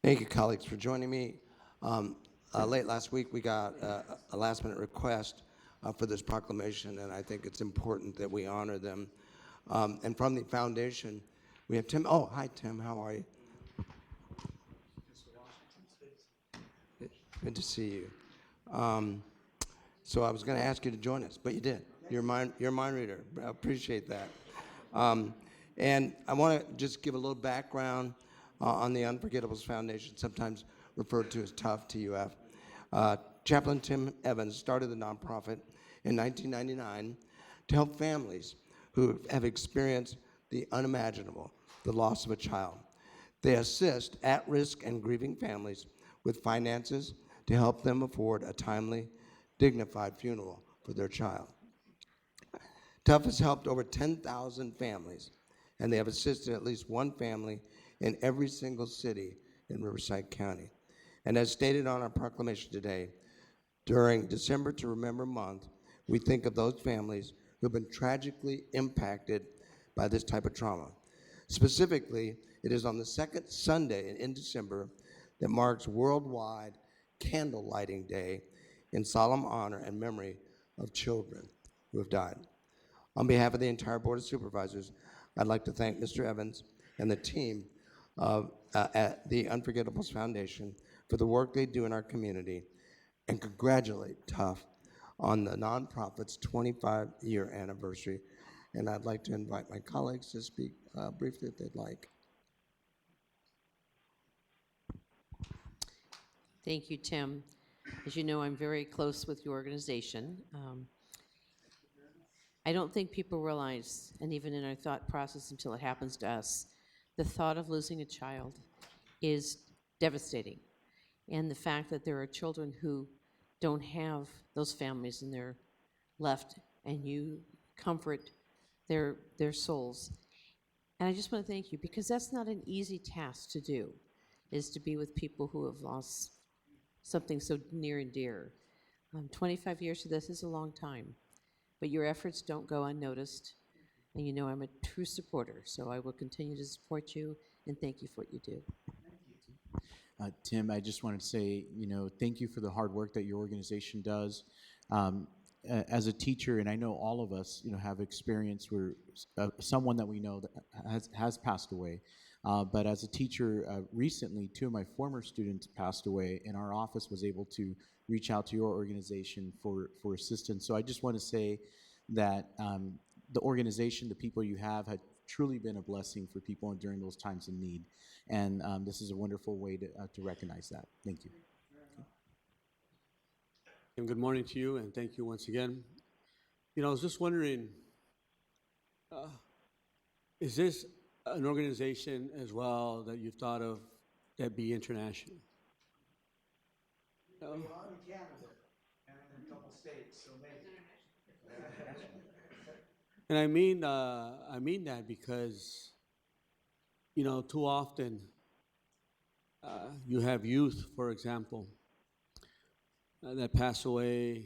Thank you, colleagues, for joining me. Um, Late last week, we got a last-minute request for this proclamation, and I think it's important that we honor them. And from the foundation, we have Tim. Oh, hi, Tim. How are you? Good to see you. Um, so I was going to ask you to join us, but you did. You're a mind reader. I appreciate that. Um, and I want to just give a little background on the Unforgettables Foundation, sometimes referred to as TUF, TUF. Chaplain Tim Evans started the nonprofit in 1999 to help families who have experienced the unimaginable, the loss of a child. They assist at-risk and grieving families with finances to help them afford a timely, dignified funeral for their child. TUF has helped over 10,000 families, and they have assisted at least one family in every single city in Riverside County. And as stated on our proclamation today, during December to Remember Month, we think of those families who have been tragically impacted by this type of trauma. Specifically, it is on the second Sunday in December that marks Worldwide Candle Lighting Day in solemn honor and memory of children who have died. On behalf of the entire Board of Supervisors, I'd like to thank Mr. Evans and the team at the Unforgettables Foundation for the work they do in our community and congratulate TUF on the nonprofit's 25-year anniversary. And I'd like to invite my colleagues to speak briefly if they'd like. Thank you, Tim. As you know, I'm very close with your organization. I don't think people realize, and even in our thought process until it happens to us, the thought of losing a child is devastating. And the fact that there are children who don't have those families and they're left, and you comfort their souls. And I just want to thank you, because that's not an easy task to do, is to be with people who have lost something so near and dear. 25 years to this is a long time, but your efforts don't go unnoticed, and you know I'm a true supporter, so I will continue to support you, and thank you for what you do. Tim, I just wanted to say, thank you for the hard work that your organization does. As a teacher, and I know all of us, have experience where someone that we know that has passed away. But as a teacher, recently, two of my former students passed away, and our office was able to reach out to your organization for assistance. So I just want to say that the organization, the people you have, had truly been a blessing for people during those times of need. And this is a wonderful way to recognize that. Thank you. And good morning to you, and thank you once again. I was just wondering, is this an organization as well that you've thought of that be international? Beyond Canada and in a couple states, so maybe. And I mean that because, too often you have youth, for example, that pass away,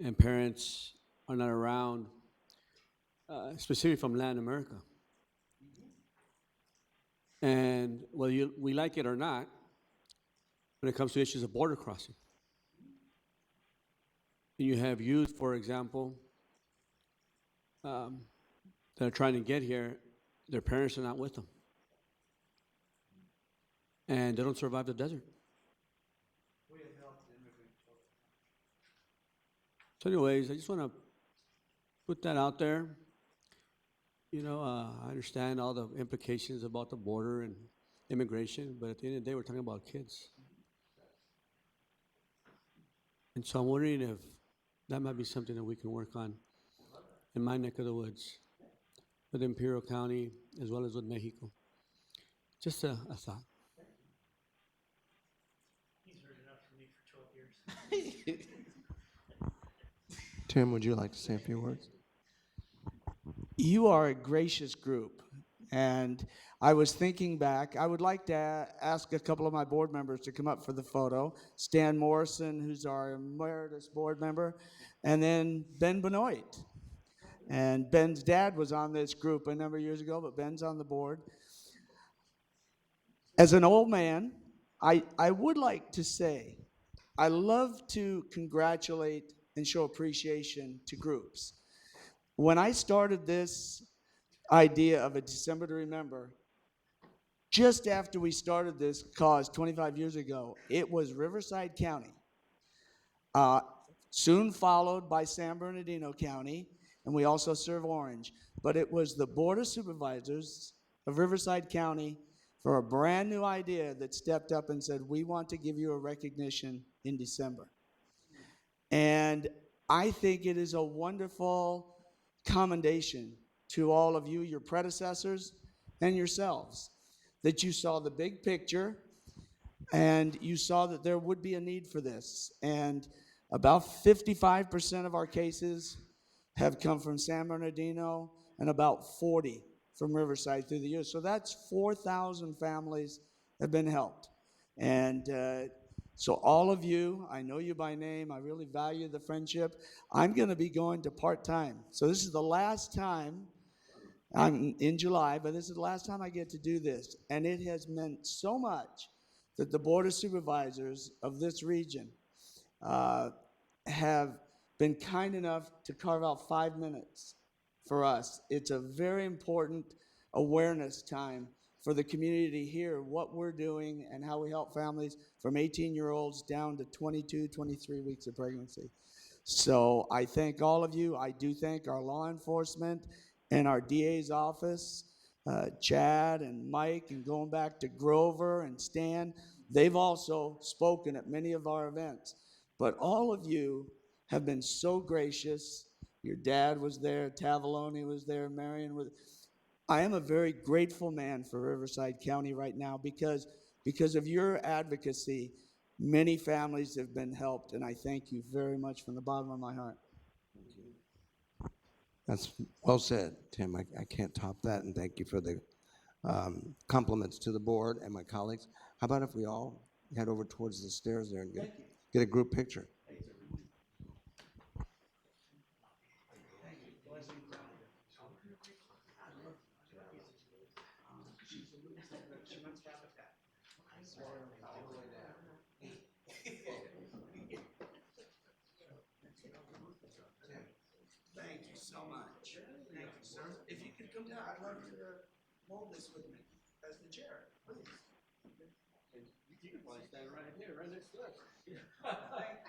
and parents are not around, specifically from Latin America. And whether we like it or not, when it comes to issues of border crossing, and you have youth, for example, that are trying to get here, their parents are not with them, and they don't survive the desert. So anyways, I just want to put that out there. I understand all the implications about the border and immigration, but at the end of the day, we're talking about kids. And so I'm wondering if that might be something that we can work on in my neck of the woods, with Imperial County, as well as with Mexico. Just a thought. He's heard enough from me for 12 years. Tim, would you like to say a few words? You are a gracious group, and I was thinking back. I would like to ask a couple of my board members to come up for the photo. Stan Morrison, who's our emeritus board member, and then Ben Benoit. And Ben's dad was on this group a number of years ago, but Ben's on the board. As an old man, I would like to say I love to congratulate and show appreciation to groups. When I started this idea of a December to Remember, just after we started this cause 25 years ago, it was Riverside County, uh, soon followed by San Bernardino County, and we also serve Orange. But it was the Board of Supervisors of Riverside County for a brand new idea that stepped up and said, we want to give you a recognition in December. And I think it is a wonderful commendation to all of you, your predecessors, and yourselves, that you saw the big picture and you saw that there would be a need for this. And about 55% of our cases have come from San Bernardino and about 40 from Riverside through the years. So that's 4,000 families have been helped. And so all of you, I know you by name. I really value the friendship. I'm going to be going to part-time. So this is the last time. I'm in July, but this is the last time I get to do this. And it has meant so much that the Board of Supervisors of this region have been kind enough to carve out 5 minutes for us. It's a very important awareness time for the community to hear what we're doing and how we help families from 18-year-olds down to 22, 23 weeks of pregnancy. So I thank all of you. I do thank our law enforcement and our DA's office, Chad and Mike, and going back to Grover and Stan. They've also spoken at many of our events. But all of you have been so gracious. Your dad was there, Tavaloni was there, Marion was. I am a very grateful man for Riverside County right now because of your advocacy, many families have been helped, and I thank you very much from the bottom of my heart. That's well said, Tim. I can't top that, and thank you for the compliments to the board and my colleagues. How about if we all head over towards the stairs there and get a group picture? Thank you so much. Thank you, sir. If you could come down, I'd love you to hold this with me as the chair, please. You can probably stand right here, right next to us. Thank